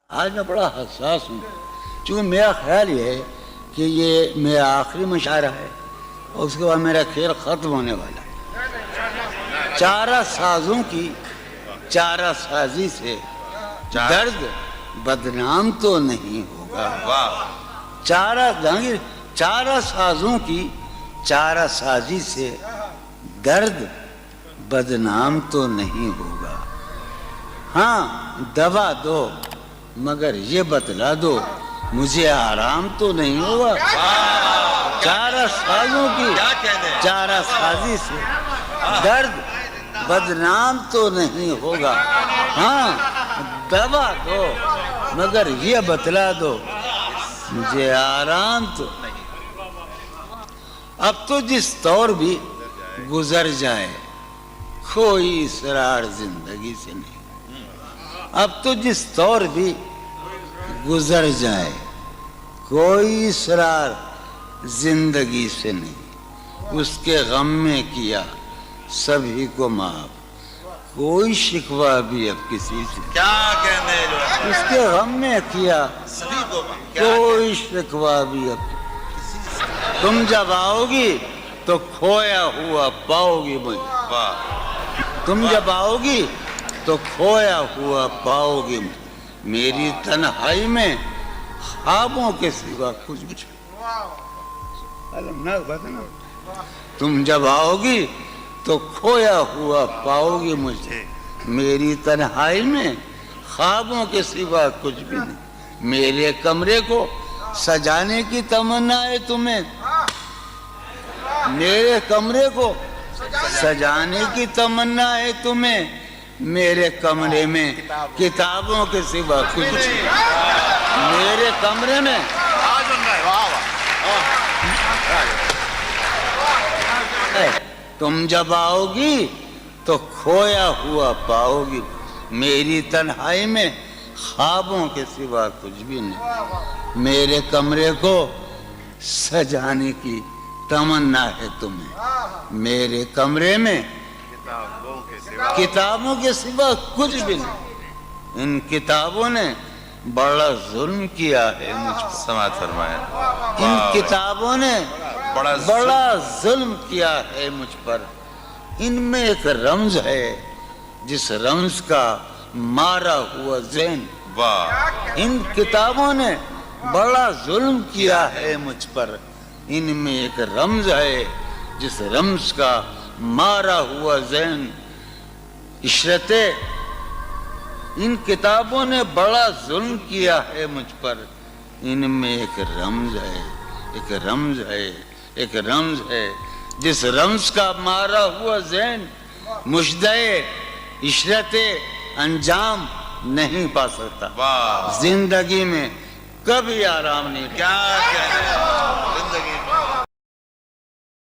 آج میں بڑا حساس ہوں، چونکہ میرا خیال یہ ہے کہ یہ میرا آخری مشاعرہ ہے اور اس کے بعد میرا کھیل ختم ہونے والا ہے۔ چارہ سازوں کی چارہ سازی سے درد بدنام تو نہیں ہوگا۔ چارہ سازوں کی چارہ سازی سے درد بدنام تو نہیں ہوگا۔ ہاں دوا دو مگر یہ بتلا دو مجھے آرام تو نہیں ہوگا۔ چارہ سازوں کی چارہ سازی سے درد بدنام تو نہیں ہوگا۔ ہاں دوا دو مگر یہ بتلا دو مجھے آرام تو نہیں۔ اب تو جس طور بھی گزر جائے کوئی اسرار زندگی سے نہیں۔ اب تو جس طور بھی گزر جائے کوئی اسرار زندگی سے نہیں۔ اس کے غم میں کیا سبھی کو معاف کوئی شکوہ بھی اب کسی سے کیا کہنے جو اس کے غم میں کیا سبھی کو کوئی شکوہ بھی اب تم جب آؤ گی تو کھویا ہوا پاؤ گی مجھے۔ تم جب آؤ گی تو کھویا ہوا پاؤ گی میری تنہائی میں خوابوں کے سوا کچھ بھی۔ تم جب آؤ گی تو کھویا ہوا پاؤ گی مجھے میری تنہائی میں خوابوں کے سوا کچھ بھی نہیں۔ میرے کمرے کو سجانے کی تمنا ہے تمہیں، میرے کمرے کو سجانے کی تمنا ہے تمہیں، میرے کمرے میں کتابوں کے سوا کچھ نہیں۔ میرے کمرے میں تم جب آؤ گی تو کھویا ہوا پاؤ گی میری تنہائی میں خوابوں کے سوا کچھ بھی نہیں۔ میرے کمرے کو سجانے کی تمنا ہے تمہیں، میرے کمرے میں کتابوں کے سوا کچھ بھی نہیں۔ ان کتابوں نے بڑا ظلم کیا ہے مجھ پر، سماعت فرمائے۔ ان کتابوں نے بڑا ظلم کیا ہے مجھ پر۔ ان میں ایک رمز ہے جس رمز کا مارا ہوا ذہن۔ ان کتابوں نے بڑا ظلم کیا ہے مجھ پر۔ ان میں ایک رمز ہے جس رمز کا مارا ہوا ذہن۔ عشرتِ ان کتابوں نے بڑا ظلم کیا ہے مجھ پر۔ ان میں ایک رمز ہے، ایک رمز ہے، ایک رمز ہے جس رمز کا مارا ہوا ذہن مژدۂ عشرتِ انجام نہیں پا سکتا۔ زندگی میں کبھی آرام نہیں۔ کیا کہنے زندگی